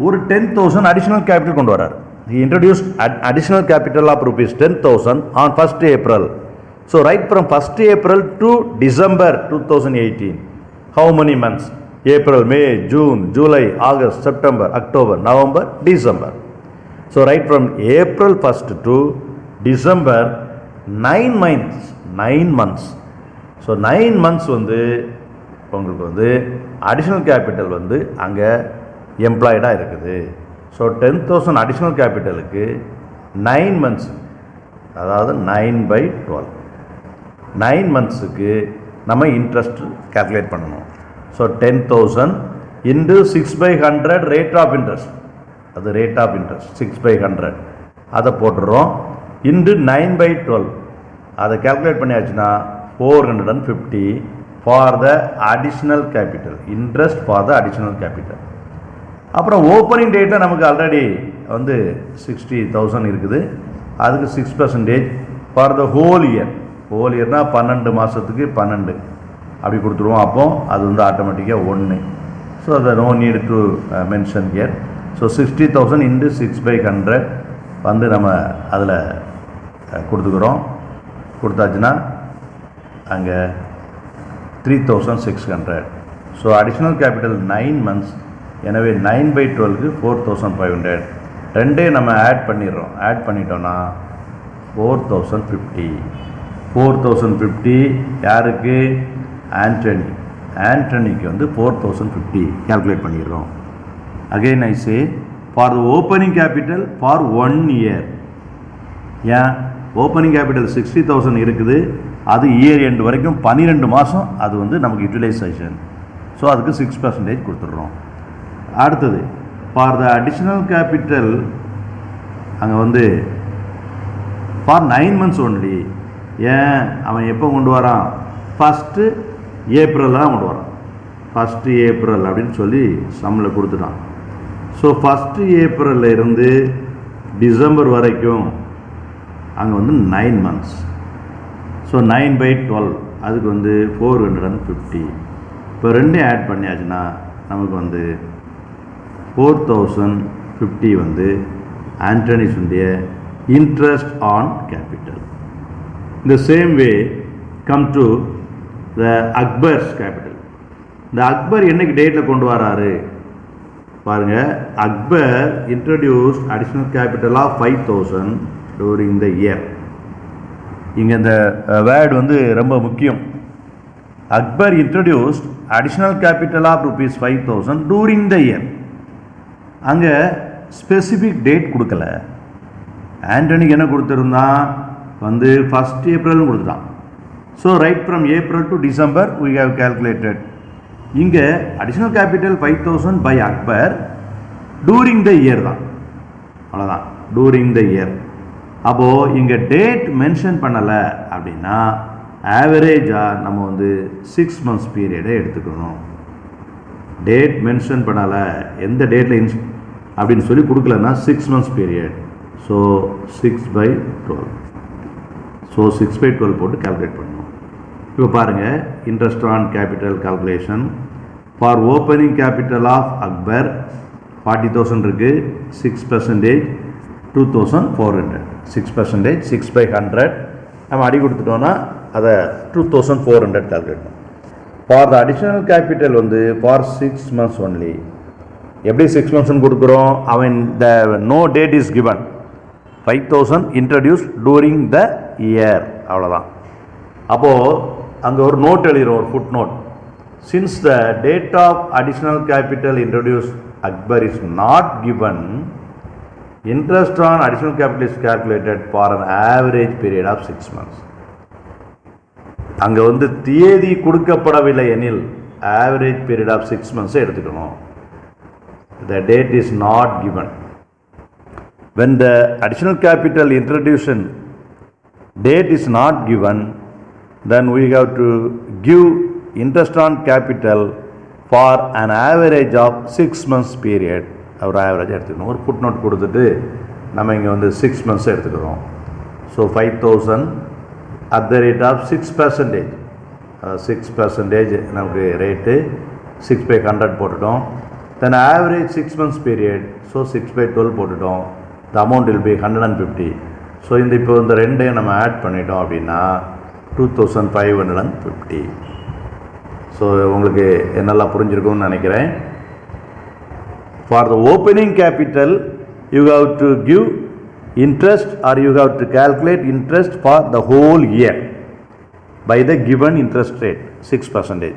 ஒரு 10,000 அடிஷ்னல் கேபிட்டல் கொண்டு வரார். He introduced additional capital of rupees 10,000 on 1st April. So right from 1st April to December 2018, how many months? April, May, June, July, August, September, October, November, December. So right from April 1st to December 9 months. 9 months. So 9 months வந்து உங்களுக்கு வந்து additional capital வந்து அங்கே எம்ப்ளாய்டாக இருக்குது. So 10,000 additional கேபிட்டலுக்கு 9 months, அதாவது 9/12, 9 monthsக்கு நம்ம interest calculate பண்ணணும். So 10,000 into 6/100 rate of interest, அது ரேட் ஆஃப் இன்ட்ரெஸ்ட் 6/100 அதை போட்டுடுறோம். இன்டு 9/12 அதை கேல்குலேட் பண்ணியாச்சுன்னா 450 for the additional capital, interest for the additional capital. அப்புறம் ஓப்பனிங் டேட்டில் நமக்கு ஆல்ரெடி வந்து 60,000 இருக்குது, அதுக்கு 6% for the whole year. Whole இயர்னால் 12 மாதத்துக்கு 12 அப்படி கொடுத்துருவோம். அப்போ அது வந்து ஆட்டோமேட்டிக்காக 1. ஸோ அதை no need to mention year. So 60,000 into 6/100 வந்து நம்ம அதில் கொடுத்துக்கிறோம். கொடுத்தாச்சுன்னா அங்கே 3,600. ஸோ அடிஷ்னல் கேபிட்டல் 9 months, எனவே 9/12க்கு 4,500. ரெண்டே நம்ம ஆட் பண்ணிடுறோம். ஆட் பண்ணிட்டோன்னா 4,050. 4,050 யாருக்கு? ஆண்டனி. ஆண்டனிக்கு வந்து 4,050 கேல்குலேட் பண்ணிடுறோம். Again I say for the opening capital for 1 year. ஏன் ஓப்பனிங் கேபிட்டல் 60,000 இருக்குது, அது இயர் எண்டு வரைக்கும் 12 மாதம் அது வந்து நமக்கு யூட்டிலைசேஷன். ஸோ அதுக்கு 6% கொடுத்துட்றோம். அடுத்தது ஃபார் த அடிஷ்னல் கேபிட்டல் அங்கே வந்து ஃபார் 9 months ஒன்லி. ஏன் அவன் எப்போ கொண்டு வரான்? 1st April தான் கொண்டு வரான். 1st April அப்படின்னு சொல்லி சம்மில் கொடுத்துட்டான். ஸோ 1st April இருந்து டிசம்பர் வரைக்கும் அங்கே வந்து 9 months. ஸோ 9/12 அதுக்கு வந்து 450. இப்போ ரெண்டே ஆட் பண்ணியாச்சுன்னா நமக்கு வந்து 4,050 வந்து ஆண்டனிஸுடைய இன்ட்ரெஸ்ட் ஆன் கேபிட்டல். இந்த same way come to the Akbar's capital. இந்த அக்பர் என்னைக்கு டேட்டில் கொண்டு வராரு பாருங்கள். Akbar introduced additional capital of 5,000 during the year. இங்கே இந்த வேர்டு வந்து ரொம்ப முக்கியம். Akbar introduced additional capital of rupees 5,000 during the year. அங்கே ஸ்பெசிஃபிக் டேட் கொடுக்கல. ஆண்டனிக்கு என்ன கொடுத்துருந்தான்? வந்து 1st April கொடுத்துட்டான். So right from April to December we have calculated. இங்கே additional capital 5,000 by Akbar during the year தான், அவ்வளோதான், டூரிங் த இயர். அப்போது இங்கே டேட் மென்ஷன் பண்ணலை அப்படின்னா ஆவரேஜாக நம்ம வந்து 6 months பீரியடை எடுத்துக்கணும். டேட் மென்ஷன் பண்ணலை, எந்த டேட்டில் அப்படின்னு சொல்லி கொடுக்கலன்னா 6 months பீரியட். ஸோ 6/12. ஸோ 6/12 போட்டு கால்குலேட் பண்ணணும். இப்போ பாருங்கள், interest on capital calculation for opening capital of Akbar 40,000 இருக்குது. 6% 2,400. 6% 6/100 நம்ம அடி கொடுத்துட்டோன்னா அதை 2,400 கால்குலேட் பண்ணணும். ஃபார் த அடிஷ்னல் கேபிட்டல் வந்து ஃபார் 6 months ஒன்லி. எப்படி 6 months கொடுக்குறோம்? அவன் the no date is given. 5,000 introduce during the year, அவ்வளோதான். அப்போது அங்கே ஒரு நோட் எழுதுகிறோம், ஒரு foot note. Since the date of additional capital introduce Akbar is not given, interest on additional capital is calculated for an average period of 6 months. அங்கே வந்து தேதி கொடுக்கப்படவில்லை எனில் ஆவரேஜ் பீரியட் ஆஃப் 6 months எடுத்துக்கணும். The date is not given. When the additional capital introduction date is not given, then we have to give interest on capital for an average of 6 months period. ஒரு average எடுத்துக்கணும். ஒரு foot note கொடுத்துட்டு நம்ம இங்கே வந்து 6 months எடுத்துக்கிறோம். So 5,000 at the rate of 6%. 6% நமக்கு rate 6/100 போட்டுட்டோம். தென் ஆவரேஜ் 6 months பீரியட், ஸோ 6/12 போட்டுட்டோம். The amount will be 150. So இப்போ இந்த ரெண்டையும் நம்ம ஆட் பண்ணிட்டோம் அப்படின்னா 2,550. ஸோ உங்களுக்கு என்னெல்லாம் புரிஞ்சிருக்கும்னு நினைக்கிறேன். For the opening capital, you have to give interest or you have to calculate interest for the whole year by the given interest rate 6%.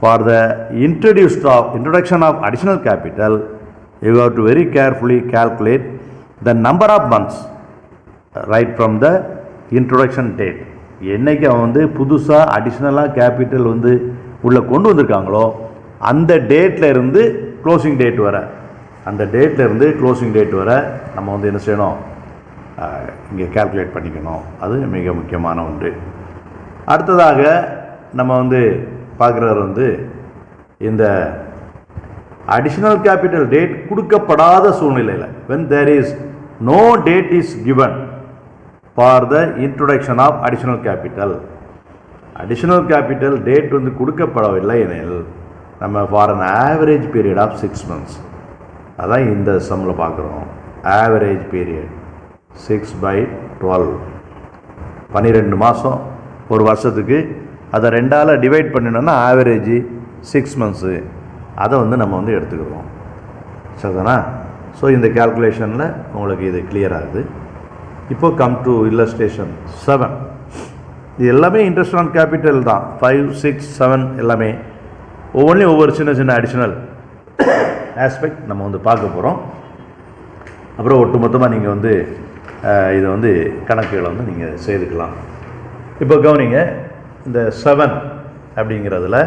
For the introduction of additional capital, you have to very carefully calculate the number of months right from the introduction date. என்னைக்கு அவன் வந்து புதுசாக அடிஷ்னலாக capital வந்து உள்ளே கொண்டு வந்திருக்காங்களோ அந்த டேட்டில் இருந்து க்ளோசிங் டேட் வர, அந்த டேட்டில் இருந்து க்ளோசிங் டேட் வர நம்ம வந்து என்ன செய்யணும், இங்கே கால்குலேட் பண்ணிக்கணும். அது மிக முக்கியமான ஒன்று. அடுத்ததாக நம்ம வந்து பார்க்குறது வந்து இந்த அடிஷ்னல் கேபிட்டல் டேட் கொடுக்கப்படாத சூழ்நிலையில், when there is no date is given for the introduction of additional capital, additional capital date வந்து கொடுக்கப்படவில்லை எனில் நம்ம for an average period of 6 months, அதான் இந்த சம்மில் பார்க்குறோம். ஆவரேஜ் பீரியட் 6/12, 12 மாதம் ஒரு வருஷத்துக்கு. அதை 2ஆல் டிவைட் பண்ணினோன்னா ஆவரேஜ் 6 months. அதை வந்து நம்ம வந்து எடுத்துக்கிறோம். சரிதானா? ஸோ இந்த கேல்குலேஷனில் உங்களுக்கு இது கிளியர் ஆகுது. இப்போ கம் டு இல்லஸ்ட்ரேஷன் 7. இது எல்லாமே இன்ட்ரெஸ்ட் ஆன் கேபிட்டல் தான். 5, 6, 7 எல்லாமே ஒவ்வொன்றிலையும் ஒவ்வொரு சின்ன சின்ன அடிஷ்னல் ஆஸ்பெக்ட் நம்ம வந்து பார்க்க போகிறோம். அப்புறம் ஒட்டு மொத்தமாக நீங்கள் வந்து இதை வந்து கணக்குகளை வந்து நீங்கள் செய்துக்கலாம். இப்போ கவனிங்க, இந்த 7 அப்படிங்கிறதுல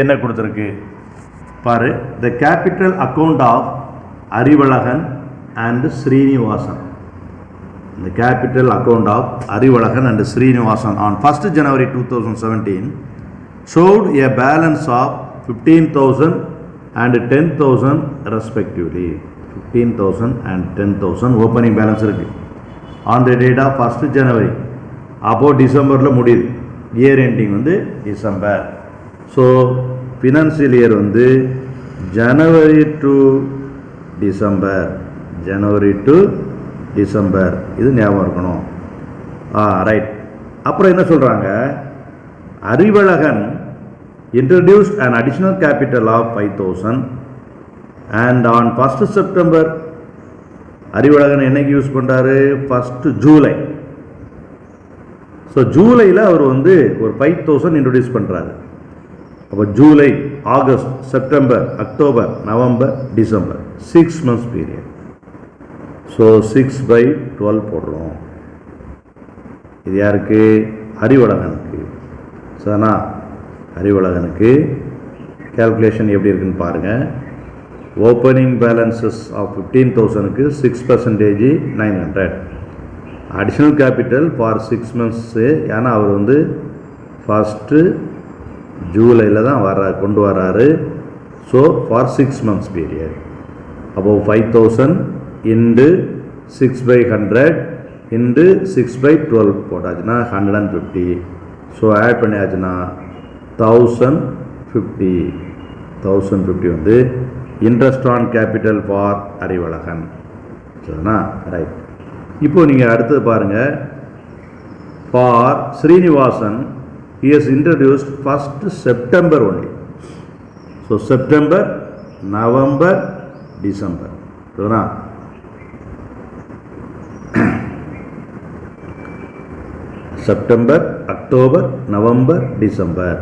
என்ன கொடுத்துருக்கு பாரு. The capital account of Arivazhagan and Srinivasan. The capital account of Arivalagan and Srinivasan on 1st January 2017 showed a balance of 15,000 and 10,000 respectively. 15,000 and 10,000 opening balance இருக்கு. On the date of 1st January, அப்போ டிசம்பரில் முடியுது. இயர் எண்டிங் வந்து டிசம்பர். So financial year வந்து January to December, January to December. இது ஞாபகம் இருக்கணும். ரைட். அப்புறம் என்ன சொல்கிறாங்க, Arivazhagan introduced an additional capital of 5,000 and on 1st September Arivazhagan என்னைக்கு யூஸ் பண்ணுறாரு, 1st ஜூலை. ஸோ ஜூலையில் அவர் வந்து ஒரு 5,000 இன்ட்ரடியூஸ் பண்ணுறாரு. அப்போ July, August, September, October, November, December 6 months period. So 6/12 போடுறோம். இது யாருக்கு, அறிவழகனுக்கு. சரிண்ணா? அறிவழகனுக்கு கேல்குலேஷன் எப்படி இருக்குன்னு பாருங்கள். ஓப்பனிங் பேலன்சஸ் ஆஃப் 15,000க்கு 6% 900. Additional capital for 6 months. ஏன்னா அவர் வந்து 1st ஜூலையில் தான் கொண்டு வர்றாரு. So for 6 months period. அப்போது 5,000 into 6/100 into 6/12 போட்டாச்சுன்னா 150. ஸோ ஆட் பண்ணியாச்சுன்னா 1,050 வந்து interest on capital for Arivazhagan. சரிண்ணா? ரைட். இப்போ நீங்கள் அடுத்தது பாருங்கள். For Srinivasan he has introduced 1st September only. So September, November, December. சரிண்ணா? September, October, November, December.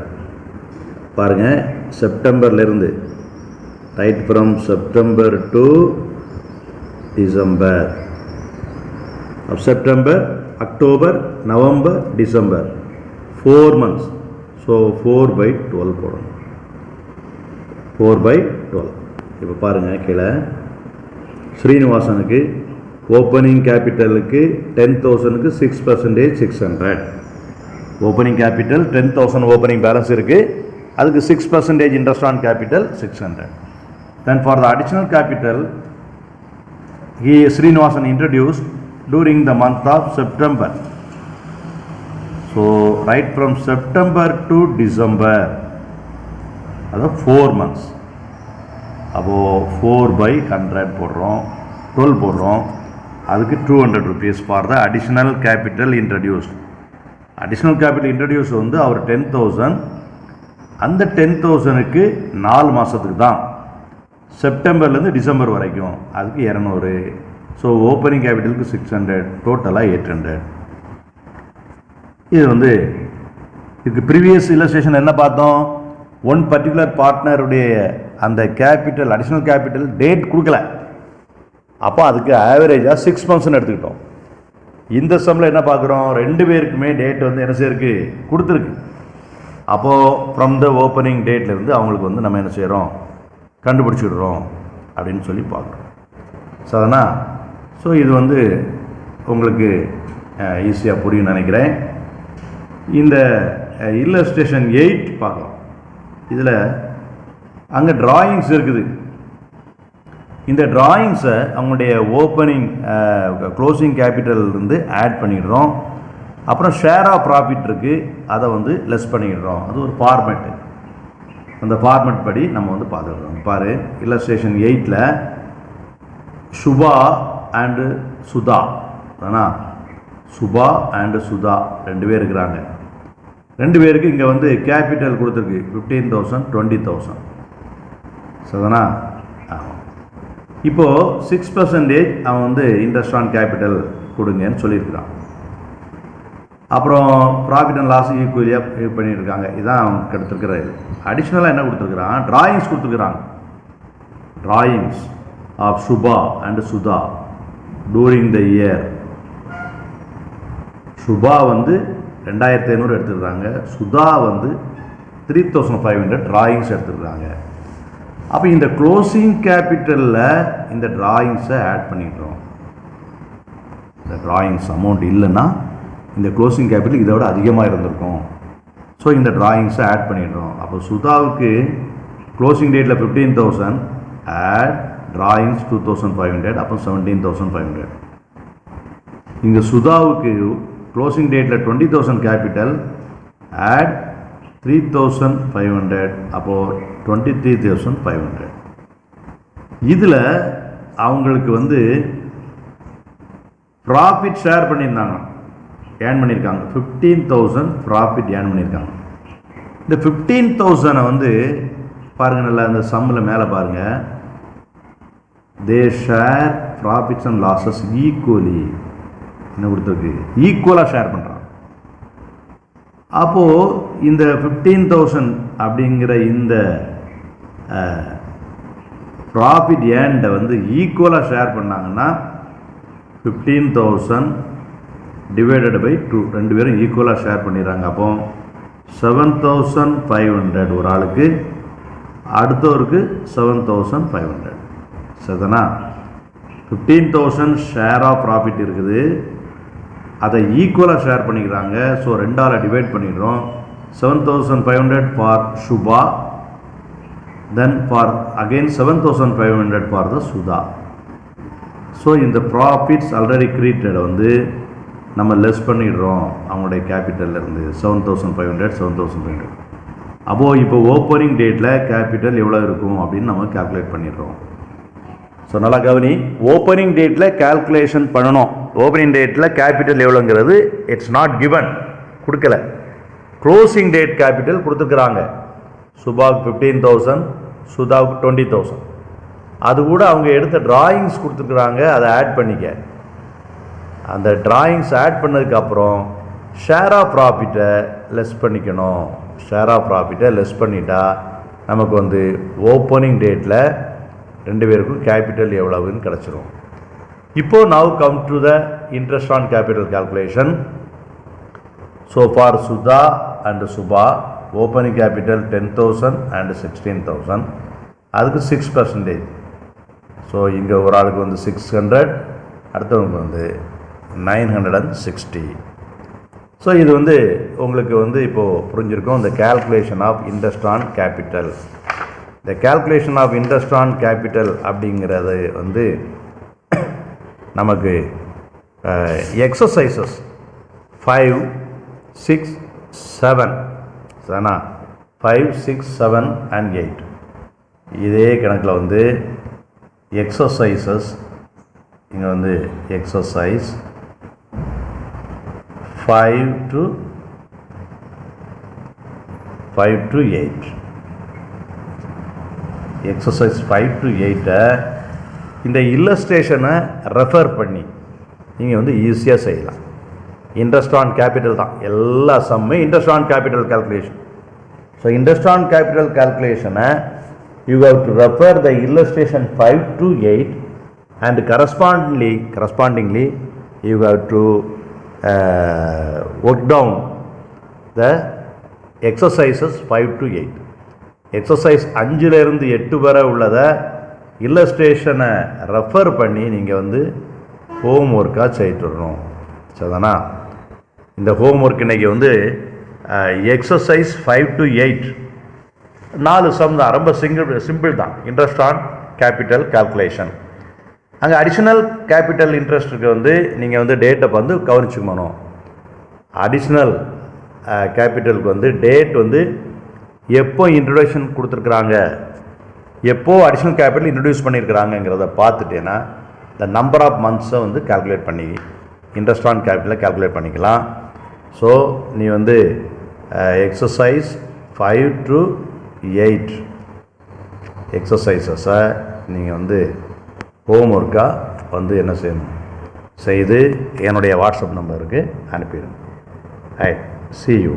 பாருங்கள், செப்டம்பர்லேருந்து right from September to December. September, October, November, December 4 months. So 4/12 போடணும். 4/12. இப்போ பாருங்கள், கீழே ஸ்ரீனிவாசனுக்கு ஓப்பனிங் கேபிட்டலுக்கு 10,000க்கு 6% 600. ஓப்பனிங் கேபிட்டல் 10,000 ஓப்பனிங் பேலன்ஸ் இருக்குது, அதுக்கு 6% interest on capital 600. Then for the additional capital, Srinivasan introduced during the month of September. So right from September to December, that's 4 months. அப்போ 4/100 போடுறோம், 12 போடுறோம், அதுக்கு 200 rupees for the additional capital introduced. Additional capital introduce வந்து அவர் 10,000, அந்த 10,000க்கு 4 மாதத்துக்கு தான், செப்டம்பர்லேருந்து December வரைக்கும், அதுக்கு 200. ஸோ ஓப்பனிங் கேபிட்டலுக்கு 600, டோட்டலாக 800. இது வந்து இதுக்கு ப்ரீவியஸ் இல்லஸ்ட்ரேஷன் என்ன பார்த்தோம், ஒன் பர்டிகுலர் பார்ட்னருடைய அந்த கேபிட்டல் அடிஷ்னல் கேபிட்டல் டேட் கொடுக்கல, அப்போ அதுக்கு ஆவரேஜாக 6 months எடுத்துக்கிட்டோம். இந்த சம்மில் என்ன பார்க்குறோம், 2 பேருக்குமே டேட் வந்து என்ன செய்யிருக்கு, கொடுத்துருக்கு. அப்போது ஃப்ரம் த ஓப்பனிங் டேட்லேருந்து அவங்களுக்கு வந்து நம்ம என்ன செய்கிறோம், கண்டுபிடிச்சிடுறோம் அப்படின்னு சொல்லி பார்க்குறோம். ஸோ அதனால் இது வந்து உங்களுக்கு ஈஸியாக புரியும் நினைக்கிறேன். இந்த இல்லஸ்ட்ரேஷன் 8 பார்க்கலாம். இதில் அங்கே டிராயிங்ஸ் இருக்குது. இந்த டிராயிங்ஸை அவங்களுடைய ஓப்பனிங் க்ளோசிங் கேபிட்டல்லேருந்து ஆட் பண்ணிடுறோம். அப்புறம் ஷேர் ஆஃப் ப்ராஃபிட் இருக்குது, அதை வந்து லெஸ் பண்ணிடுறோம். அது ஒரு ஃபார்மேட்டு. அந்த ஃபார்மேட் படி நம்ம வந்து பார்த்துடுறோம். பாரு, இல்லஸ்ட்ரேஷன் 8ல் சுபா அண்டு சுதா, ஆனால் சுபா அண்டு சுதா 2 பேர் இருக்கிறாங்க. 2 பேருக்கு இங்கே வந்து கேபிட்டல் கொடுத்துருக்கு 15,000 20,000. சரிதானா? இப்போது 6% அவன் வந்து இன்ட்ரெஸ்ட் ஆன் கேபிட்டல் கொடுங்கன்னு சொல்லியிருக்கிறான். அப்புறம் ப்ராஃபிட் அண்ட் லாஸ் ஈக்குவலியாக இது பண்ணியிருக்காங்க. இதுதான் அவனுக்கு எடுத்துருக்கிற இது. அடிஷ்னலாக என்ன கொடுத்துருக்குறான், டிராயிங்ஸ் கொடுத்துருக்குறாங்க. Drawings of Subha and Sudha during the year. Subha வந்து 2,500 எடுத்துருக்குறாங்க, சுதா வந்து 3,500 டிராயிங்ஸ் எடுத்துருக்குறாங்க. அப்போ இந்த க்ளோசிங் கேபிட்டலில் இந்த டிராயிங்ஸை ஆட் பண்ணிடுறோம். இந்த டிராயிங்ஸ் அமௌண்ட் இல்லைன்னா இந்த க்ளோசிங் கேபிட்டல் இதை விட அதிகமாக இருந்திருக்கும். ஸோ இந்த டிராயிங்ஸை ஆட் பண்ணிடுறோம். அப்போ சுதாவுக்கு க்ளோசிங் டேட்டில் 15,000 ஆட் டிராயிங்ஸ் 2,500, அப்போ 17,500. இங்கே சுதாவுக்கு க்ளோசிங் டேட்டில் 20,000 கேபிட்டல் ஆட் 3,500, அப்போது 23,500. இதில் அவங்களுக்கு வந்து ப்ராஃபிட் ஷேர் பண்ணியிருந்தாங்க, ஏர்ன் பண்ணியிருக்காங்க. 15,000 ப்ராஃபிட் ஏர்ன் பண்ணியிருக்காங்க. இந்த 15,000 வந்து பாருங்கள், நல்லா இந்த சம்மில் மேலே பாருங்கள், they share profits and losses equally. என்ன கொடுத்துருக்கு, ஈக்குவலாக ஷேர் பண்ணுறாங்க. அப்போது இந்த 15,000 அப்படிங்கிற இந்த ப்ராஃபிட் ஏர்ன்டை வந்து ஈக்குவலாக ஷேர் பண்ணாங்கன்னா 15,000 டிவைடட் பை 2, 2 பேரும் ஈக்குவலாக ஷேர் பண்ணிடுறாங்க. அப்போ 7,500 ஒரு ஆளுக்கு, அடுத்தவருக்கு 7,500. சரிதானா? 15,000 ஷேர் ஆஃப் ப்ராஃபிட் இருக்குது, அதை ஈக்குவலாக ஷேர் பண்ணிக்கிறாங்க. ஸோ 2ஆல் டிவைட் பண்ணிடுறோம். 7,500 for Subha, then for again 7,500 for the Sudha. So இந்த ப்ராஃபிட்ஸ் ஆல்ரெடி கிரியேட்டடை வந்து நம்ம லெஸ் பண்ணிடுறோம் அவங்களுடைய கேபிட்டல்லேருந்து. 7,500 7,500. அப்போது இப்போ ஓப்பனிங் டேட்டில் கேபிட்டல் எவ்வளோ இருக்கும் அப்படின்னு நம்ம கால்குலேட் பண்ணிடுறோம். ஸோ நல்லா கவனி, ஓப்பனிங் டேட்டில் கால்குலேஷன் பண்ணணும். ஓப்பனிங் டேட்டில் கேபிட்டல் எவ்வளோங்கிறது இட்ஸ் நாட் கிவன், கொடுக்கல. க்ளோசிங் டேட் கேபிட்டல் கொடுத்துருக்குறாங்க. சுபாவுக்கு 15,000, சுதாவுக்கு 20,000. அது கூட அவங்க எடுத்த டிராயிங்ஸ் கொடுத்துருக்குறாங்க, அதை ஆட் பண்ணிக்க. அந்த டிராயிங்ஸ் ஆட் பண்ணதுக்கப்புறம் ஷேர் ஆஃப் ப்ராஃபிட்டை லெஸ் பண்ணிக்கணும். ஷேர் ஆஃப் ப்ராஃபிட்டை லெஸ் பண்ணிட்டா நமக்கு வந்து ஓப்பனிங் டேட்டில் ரெண்டு பேருக்கும் கேபிட்டல் எவ்வளவுன்னு கிடச்சிரும். இப்போது now come to the interest on capital calculation. So for Sudha and Subha opening capital 10,000 and 16,000, அதுக்கு 6%. ஸோ இங்கே ஒரு ஆளுக்கு வந்து 600, அடுத்தவங்களுக்கு வந்து 960. ஸோ இது வந்து உங்களுக்கு வந்து இப்போது புரிஞ்சிருக்கும். இந்த calculation of interest on capital. இந்த calculation of interest on capital அப்படிங்கிறது வந்து நமக்கு எக்ஸசைசஸ் 5, 6, 7 சரிண்ணா, 5, 6, 7 and 8 இதே கணக்கில் வந்து எக்ஸசைசஸ் இங்கே வந்து எக்ஸசைஸ் 5 to 8 எக்ஸசைஸ் 5 to 8 இந்த இல்லஸ்ட்ரேஷனை ரெஃபர் பண்ணி நீங்கள் வந்து ஈஸியாக செய்யலாம். இன்ட்ரெஸ்ட் ஆன் கேபிட்டல் தான் எல்லா சம்மே interest on capital calculation. So interest on capital கால்குலேஷனை you have to refer the illustration 5 to 8 and correspondingly you have to work down the exercises 5 to 8. Exercise 5லேருந்து 8 வரை உள்ளதை இல்லஸ்ட்ரேஷனை ரெஃபர் பண்ணி நீங்கள் வந்து ஹோம் ஒர்க்காக செய்துடணும். சரிதானா? இந்த ஹோம் ஒர்க் இன்றைக்கி வந்து எக்ஸசைஸ் 5 to 8 4 சம் தான், ரொம்ப சிம்பிள் தான். Interest on capital calculation. அங்கே அடிஷ்னல் கேபிட்டல் இன்ட்ரெஸ்ட்டுக்கு வந்து நீங்கள் வந்து டேட்டை வந்து கவனிச்சுக்கணும். அடிஷ்னல் கேபிட்டலுக்கு வந்து டேட் வந்து எப்போ இன்ட்ரொடக்ஷன் கொடுத்துருக்குறாங்க, எப்போ அடிஷ்னல் கேபிட்டல் இன்ட்ரடியூஸ் பண்ணியிருக்கிறாங்கங்கிறத பார்த்துட்டேன்னா இந்த நம்பர் ஆஃப் மந்த்ஸை வந்து கால்குலேட் பண்ணி இன்ட்ரெஸ்ட் ஆன் கேபிட்டலை கால்குலேட் பண்ணிக்கலாம். ஸோ நீ வந்து எக்ஸசைஸ் 5 to 8 எக்ஸசைசஸை நீங்கள் வந்து ஹோம் ஒர்க்காக வந்து என்ன செய்யணும், செய்து என்னுடைய வாட்ஸ்அப் நம்பருக்கு அனுப்பிடுங்க. see you.